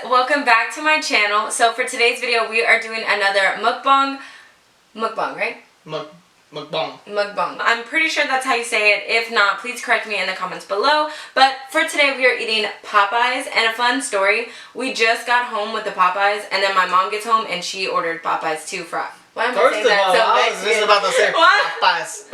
welcome back to my channel. So for today's video we are doing another mukbang, right? Mukbang. I'm pretty sure that's how you say it. If not, please correct me in the comments below. But for today we are eating Popeyes, and a fun story, we just got home with the Popeyes and then my mom gets home and she ordered Popeyes too for us. First of all, I was just about to say Popeyes.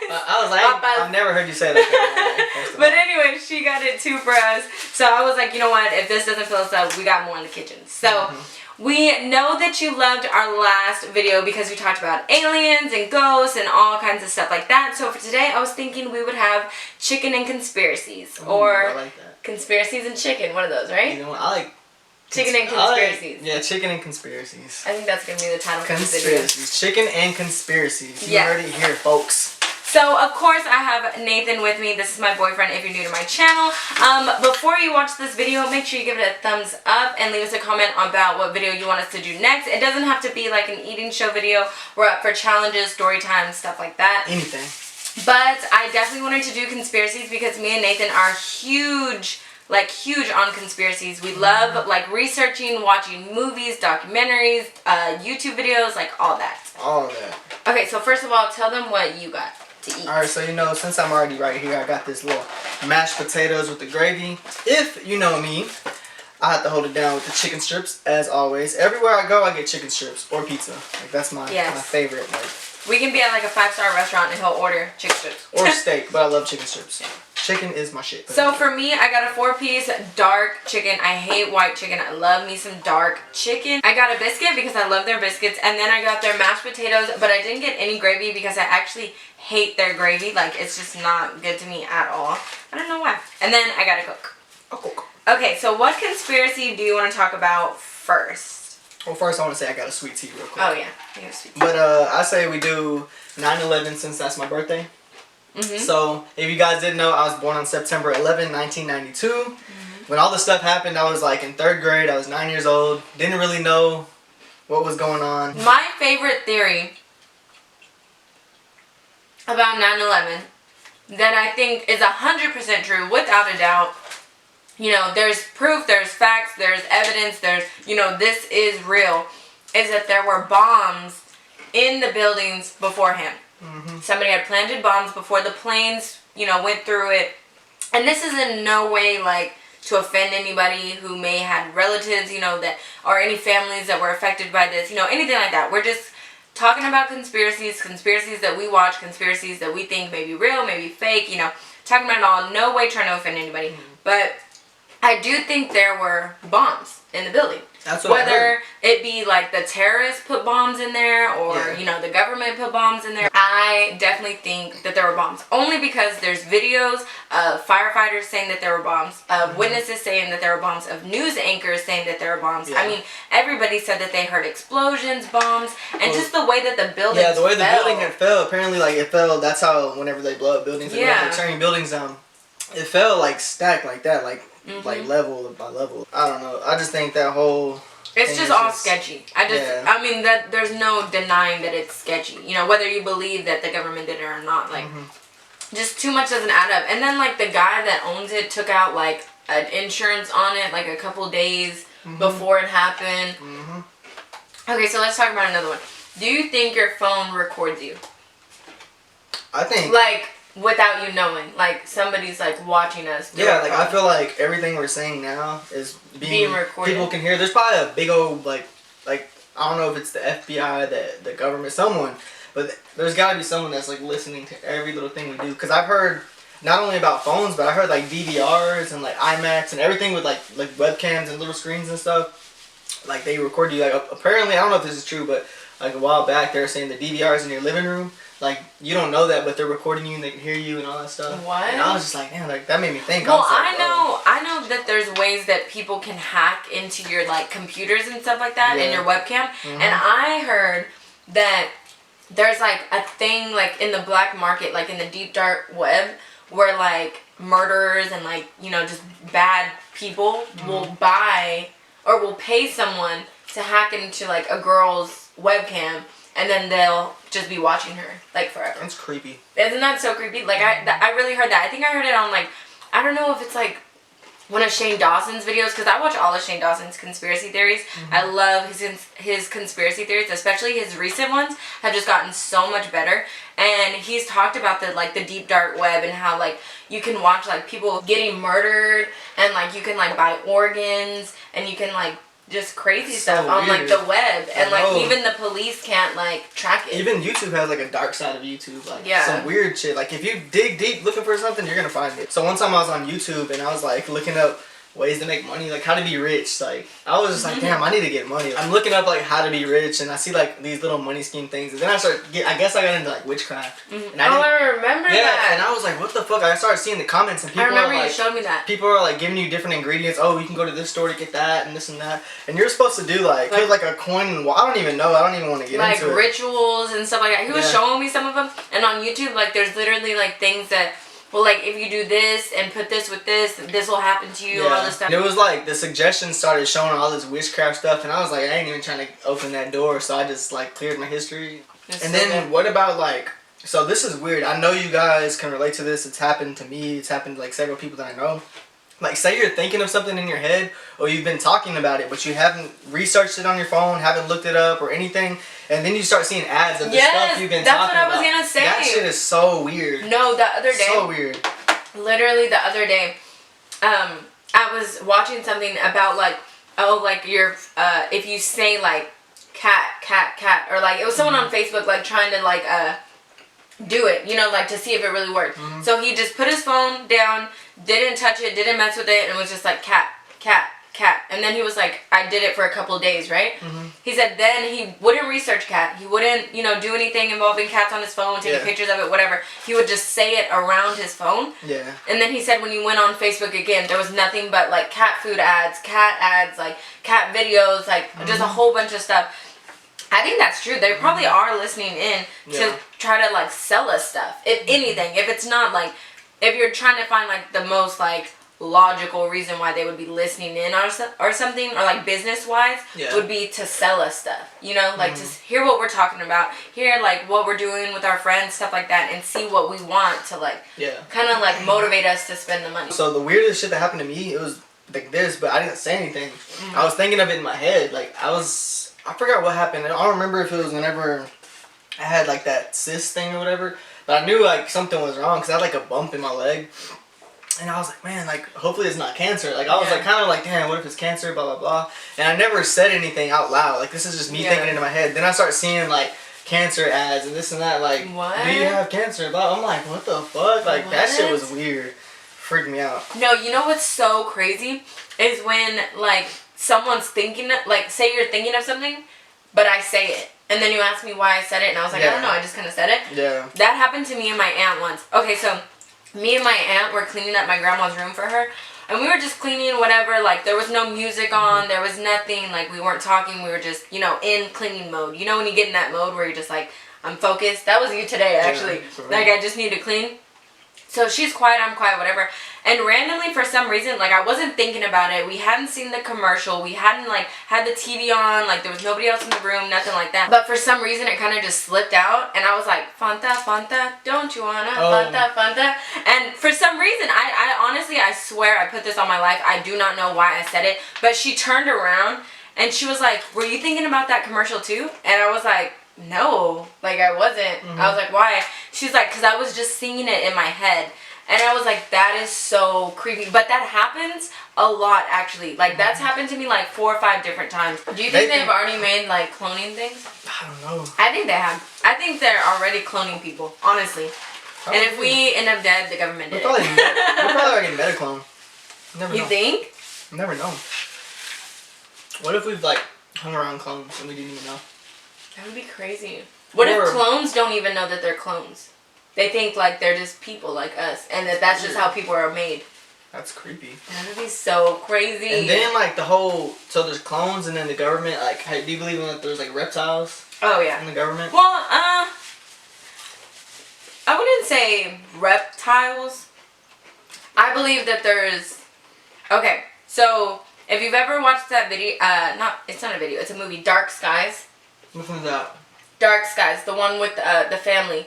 I was like, I've never heard you say that. But anyway, she got it too for us. So I was like, you know what? If this doesn't fill us up, we got more in the kitchen. So we know that you loved our last video because we talked about aliens and ghosts and all kinds of stuff like that. So for today, I was thinking we would have chicken and conspiracies. Or I like that. Conspiracies and chicken. One of those, right? You know what? I like chicken and conspiracies. Yeah, chicken and conspiracies. I think that's going to be the title of this video. Conspiracies. Chicken and conspiracies. You heard it here, folks. So, of course, I have Nathan with me. This is my boyfriend if you're new to my channel. Before you watch this video, make sure you give it a thumbs up and leave us a comment about what video you want us to do next. It doesn't have to be like an eating show video. We're up for challenges, story time, stuff like that. Anything. But I definitely wanted to do conspiracies because me and Nathan are huge on conspiracies. We love like researching, watching movies, documentaries, YouTube videos, like all that. All that. Okay, so first of all, tell them what you got to eat. Alright, so you know, since I'm already right here, I got this little mashed potatoes with the gravy. If you know me, I have to hold it down with the chicken strips, as always. Everywhere I go, I get chicken strips or pizza. Like, that's my favorite. Like, we can be at like a 5-star restaurant and he'll order chicken strips. Or steak, but I love chicken strips. Chicken is my shit. So for me, I got a 4-piece dark chicken. I hate white chicken. I love me some dark chicken. I got a biscuit because I love their biscuits. And then I got their mashed potatoes, but I didn't get any gravy because I actually hate their gravy. Like, it's just not good to me at all. I don't know why. And then I got a Coke. A Coke. Okay, so what conspiracy do you want to talk about first? Well, first I want to say I got a sweet tea real quick. Oh, yeah. I got a sweet tea. But I say we do 9/11 since that's my birthday. So, if you guys didn't know, I was born on September 11, 1992. When all this stuff happened, I was like in 3rd grade. I was 9 years old. Didn't really know what was going on. My favorite theory about 9/11 that I think is 100% true, without a doubt. You know, there's proof, there's facts, there's evidence, there's, you know, this is real, is that there were bombs in the buildings beforehand. Somebody had planted bombs before the planes, you know, went through it. And this is in no way, like, to offend anybody who may have relatives, you know, that, or any families that were affected by this, you know, anything like that. We're just talking about conspiracies that we watch, conspiracies that we think may be real, maybe fake, you know, talking about it all. No way trying to offend anybody. But I do think there were bombs in the building. That's what Whether it be like the terrorists put bombs in there or, you know, the government put bombs in there. I definitely think that there were bombs. Only because there's videos of firefighters saying that there were bombs, of witnesses saying that there were bombs, of news anchors saying that there were bombs. I mean, everybody said that they heard explosions, bombs, and just the way that the building the way the building had fell. Apparently, like, it fell. That's how whenever they blow up buildings, they're tearing buildings down, it fell like stacked like that, like level by level. I don't know. I just think that whole it's just all sketchy. I mean, that there's no denying that it's sketchy. You know, whether you believe that the government did it or not, like, just too much doesn't add up. And then, like, the guy that owns it took out, like, an insurance on it, like, a couple days before it happened. Okay, so let's talk about another one. Do you think your phone records you? I think, like, without you knowing, like, somebody's, like, watching us. Yeah, like, I feel like everything we're saying now is being recorded. People can hear. There's probably a big old, like, I don't know if it's the FBI, the government, someone, but there's got to be someone that's, like, listening to every little thing we do. Because I've heard not only about phones, but I heard, like, DVRs and, like, IMAX and everything with, like webcams and little screens and stuff. Like, they record you. Like, apparently, I don't know if this is true, but, like, a while back, they were saying the DVRs in your living room, like, you don't know that, but they're recording you and they can hear you and all that stuff. What? And I was just like, man, like, that made me think. Well, I know that there's ways that people can hack into your, like, computers and stuff like that, and your webcam. And I heard that there's, like, a thing, like, in the black market, like, in the deep dark web, where, like, murderers and, like, you know, just bad people will buy or will pay someone to hack into, like, a girl's webcam. And then they'll just be watching her, like, forever. That's creepy. Isn't that so creepy? Like, I really heard that. I think I heard it on, like, I don't know if it's, like, one of Shane Dawson's videos, because I watch all of Shane Dawson's conspiracy theories. I love his conspiracy theories, especially his recent ones have just gotten so much better. And he's talked about the deep dark web and how like you can watch like people getting murdered, and like you can like buy organs, and you can like just crazy stuff on like the web, and like even the police can't like track it. Even YouTube has like a dark side of YouTube, like some weird shit. Like if you dig deep looking for something, you're gonna find it. So one time I was on YouTube and I was like looking up ways to make money, like how to be rich. Like I was just like, damn, I need to get money. I'm looking up like how to be rich, and I see like these little money scheme things, and then I guess I got into like witchcraft. And I remember that. And I was like, what the fuck? I started seeing the comments, and people I remember are like, you showed me that. People are like giving you different ingredients. Oh, you can go to this store to get that and this and that, and you're supposed to do like put like a coin. And I don't even know. I don't even want to get into it. Like rituals and stuff like that. He was showing me some of them, and on YouTube, like there's literally like things that. Well, like, if you do this and put this with this will happen to you, all this stuff. It was like, the suggestions started showing all this witchcraft stuff, and I was like, I ain't even trying to open that door, so I just, like, cleared my history. And then, what about, like, so this is weird. I know you guys can relate to this. It's happened to me. It's happened to, like, several people that I know. Like, say you're thinking of something in your head, or you've been talking about it, but you haven't researched it on your phone, haven't looked it up or anything, and then you start seeing ads of the stuff you've been talking about. That's what I was gonna say. That shit is so weird. No, the other day. So weird. Literally the other day, I was watching something about like, oh, like your, if you say like cat, or like, it was someone on Facebook like trying to like, do it, you know, like to see if it really worked. So he just put his phone down, didn't touch it, didn't mess with it, and was just like cat. And then he was like, I did it for a couple of days, right? He said then he wouldn't research cat. He wouldn't, you know, do anything involving cats on his phone, taking pictures of it, whatever. He would just say it around his phone. Yeah. And then he said when he went on Facebook again, there was nothing but like cat food ads, like cat videos, like just a whole bunch of stuff. I think that's true. They probably are listening in to try to like sell us stuff. If anything, if it's not like, if you're trying to find like the most like logical reason why they would be listening in or something, or like business wise, would be to sell us stuff, you know, like to hear what we're talking about, hear like what we're doing with our friends, stuff like that, and see what we want to like kind of like motivate us to spend the money. So the weirdest shit that happened to me, it was like this, but I didn't say anything. I was thinking of it in my head, like I forgot what happened. I don't remember if it was whenever I had like that cyst thing or whatever, but I knew like something was wrong because I had like a bump in my leg. And I was like, man, like, hopefully it's not cancer. Like, I was like, kind of like, damn, what if it's cancer, blah, blah, blah. And I never said anything out loud. Like, this is just me thinking into my head. Then I start seeing, like, cancer ads and this and that. Like, what? Do you have cancer? Blah. I'm like, what the fuck? Like, that shit was weird. Freaked me out. No, you know what's so crazy? Is when, like, someone's thinking, like, say you're thinking of something, but I say it. And then you ask me why I said it, and I was like, I don't know, I just kind of said it. Yeah. That happened to me and my aunt once. Okay, so me and my aunt were cleaning up my grandma's room for her, and we were just cleaning whatever, like there was no music on, there was nothing, like we weren't talking, we were just, you know, in cleaning mode. You know when you get in that mode where you're just like, I'm focused? That was you today, actually. Like I just need to clean. So she's quiet, I'm quiet, whatever. And randomly, for some reason, like I wasn't thinking about it. We hadn't seen the commercial. We hadn't like had the TV on. Like there was nobody else in the room, nothing like that. But for some reason, it kind of just slipped out. And I was like, Fanta, don't you wanna? Fanta. And for some reason, I honestly, I swear I put this on my life. I do not know why I said it. But she turned around and she was like, were you thinking about that commercial too? And I was like, no, like I wasn't. I was like, why? She's like, because I was just singing it in my head. And I was like, that is so creepy. But that happens a lot, actually. Like, that's happened to me like 4 or 5 different times. Do you think they've already made, like, cloning things? I don't know. I think they have. I think they're already cloning people, honestly. Probably. And if we end up dead, the government did it. We're probably already meta-clone. Never know. You think? Never know. What if we've, like, hung around clones and we didn't even know? That would be crazy. What if clones don't even know that they're clones? They think like they're just people like us, and that's just how people are made. That's creepy. That would be so crazy. And then like the whole, so there's clones, and then the government, like, hey, do you believe in that there's like reptiles? Oh yeah. In the government? Well, I wouldn't say reptiles. I believe that there's. Okay, so if you've ever watched that video, it's not a video, it's a movie, Dark Skies. Which one's that? Dark Skies, the one with the family.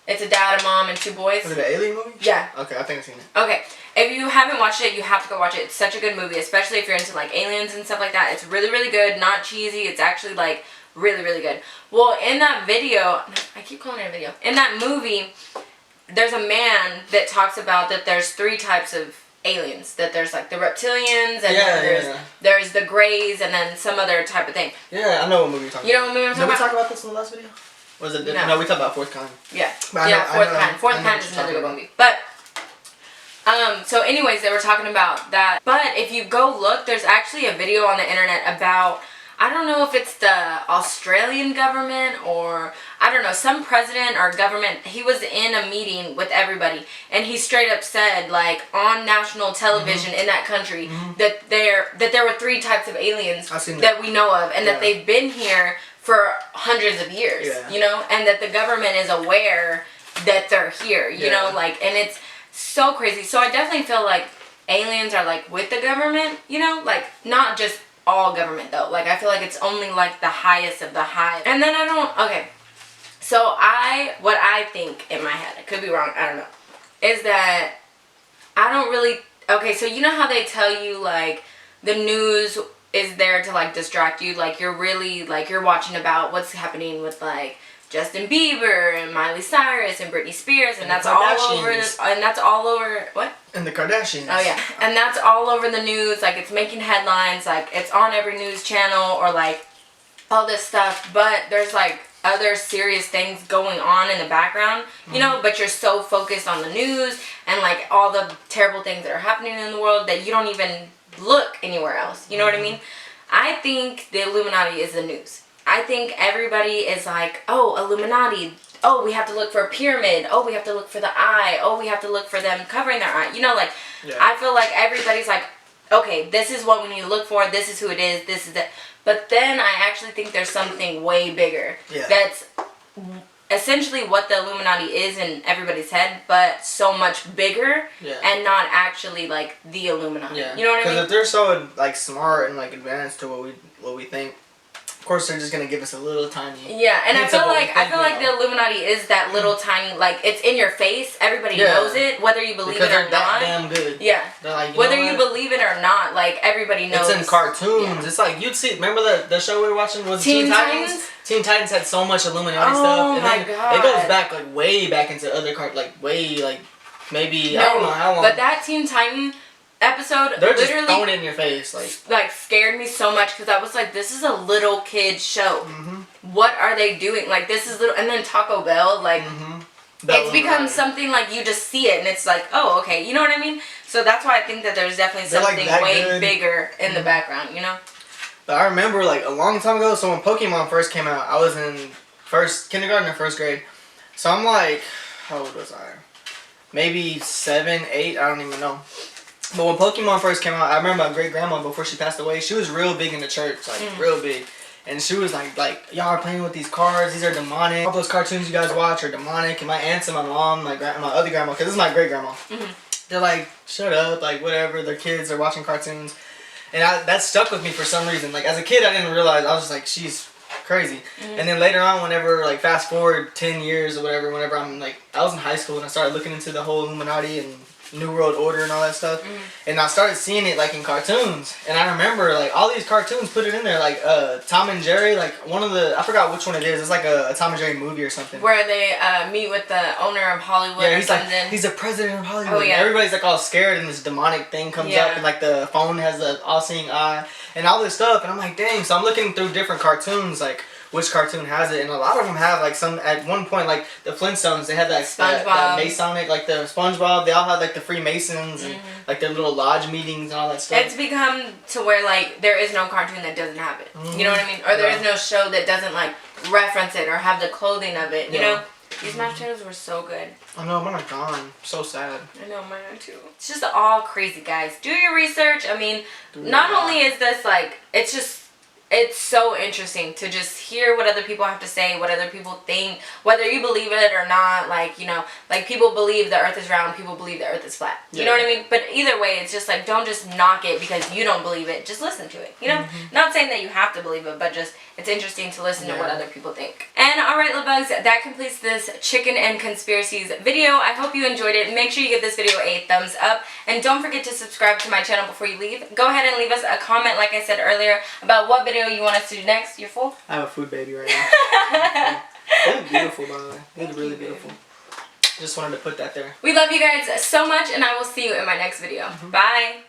It's a dad, a mom, and 2 boys. Was it an alien movie? Yeah. Okay, I think I've seen it. Okay. If you haven't watched it, you have to go watch it. It's such a good movie, especially if you're into like aliens and stuff like that. It's really, really good. Not cheesy. It's actually like really, really good. Well, in that video, I keep calling it a video. In that movie, there's a man that talks about that there's 3 types of aliens. That there's like the reptilians, and then there's the greys, and then some other type of thing. Yeah, I know what movie you're talking about. You know what movie I'm talking about? Did we talk about this in the last video? Was it? No, we talked about Fourth Kind. Yeah. Fourth Kind. Fourth Kind is another good movie. But so anyways, they were talking about that. But if you go look, there's actually a video on the internet about, I don't know if it's the Australian government or, I don't know, some president or government. He was in a meeting with everybody, and he straight up said, like, on national television in that country, that there were 3 types of aliens that we know of, and that they've been here for hundreds of years, you know, and that the government is aware that they're here, you know, like, and it's so crazy. So I definitely feel like aliens are like with the government, you know, like not just all government though. Like I feel like it's only like the highest of the high. And then so what I think in my head, I could be wrong, I don't know, is that I don't really, so you know how they tell you like the news is there to like distract you, like you're really like you're watching about what's happening with like Justin Bieber and Miley Cyrus and Britney Spears, and that's all over, what? And the Kardashians. Oh yeah, and that's all over the news, like it's making headlines, like it's on every news channel or like all this stuff, but there's like other serious things going on in the background, you know, but you're so focused on the news and like all the terrible things that are happening in the world that you don't even look anywhere else, you know what I mean? I think the Illuminati is the news. I think everybody is like, oh, Illuminati, oh, we have to look for a pyramid, oh, we have to look for the eye, oh, we have to look for them covering their eye, you know, like, I feel like everybody's like, okay, this is what we need to look for, this is who it is, this is it, but then I actually think there's something way bigger that's essentially what the Illuminati is in everybody's head, but so much bigger and not actually like the Illuminati. You know what I mean? Because if they're so like smart and like advanced to what we think, of course they're just gonna give us a little tiny. Yeah, and I feel like the Illuminati is that little tiny, like it's in your face. Everybody knows it, whether you believe it or not. That damn good. Yeah. They're like, whether you believe it or not, like everybody knows. It's in cartoons. Yeah. It's like you'd see. Remember the show we were watching was Teen Titans. Teen Titans had so much Illuminati stuff, and then it goes back like way back into other maybe I don't know how long. But that Teen Titan episode they're literally just throwing it in your face, like scared me so much because I was like, this is a little kid show. What are they doing? Like this is little, and then Taco Bell, like it's become something like you just see it and it's like, oh, okay, you know what I mean? So that's why I think that there's definitely something way bigger in the background, you know? But I remember like a long time ago, so when Pokemon first came out, I was in kindergarten or first grade. So I'm like, how old was I? Maybe 7, 8, I don't even know. But when Pokemon first came out, I remember my great-grandma, before she passed away, she was real big in the church, like real big. And she was like, y'all are playing with these cards, these are demonic. All those cartoons you guys watch are demonic. And my aunts and my mom, my other grandma, because this is my great-grandma, they're like, shut up, like whatever, their kids are watching cartoons. And that stuck with me for some reason. Like as a kid, I didn't realize, I was just like, she's crazy. And then later on, whenever, like fast forward 10 years or whatever, whenever I'm like, I was in high school and I started looking into the whole Illuminati and New World Order and all that stuff, and I started seeing it like in cartoons, and I remember like all these cartoons put it in there, like Tom and Jerry, like one of the, I forgot which one it is, it's like a Tom and Jerry movie or something, where they meet with the owner of Hollywood. Yeah, he's like, he's the president of Hollywood. Oh, yeah. Everybody's like all scared, and this demonic thing comes up, and like the phone has the all-seeing eye and all this stuff, and I'm like, dang. So I'm looking through different cartoons, like which cartoon has it, and a lot of them have like some, at one point, like the Flintstones, they had that that Masonic, like the SpongeBob, they all had like the Freemasons and like their little lodge meetings and all that stuff. It's become to where like there is no cartoon that doesn't have it. You know what I mean? Or there is no show that doesn't like reference it or have the clothing of it, you know? These mashed potatoes were so good. I know, mine are gone. So sad. I know, mine are too. It's just all crazy, guys. Do your research. I mean, not only is this like, it's it's so interesting to just hear what other people have to say, what other people think, whether you believe it or not. Like, you know, like people believe the earth is round, people believe the earth is flat. You know what I mean? But either way, it's just like, don't just knock it because you don't believe it. Just listen to it. You know? Not saying that you have to believe it, but just it's interesting to listen to what other people think. And alright, love bugs, that completes this chicken and conspiracies video. I hope you enjoyed it. Make sure you give this video a thumbs up. And don't forget to subscribe to my channel before you leave. Go ahead and leave us a comment, like I said earlier, about what video you want us to do next. You're full? I have a food baby right now. They look beautiful, by the way. They look really beautiful. Just wanted to put that there. We love you guys so much, and I will see you in my next video. Bye.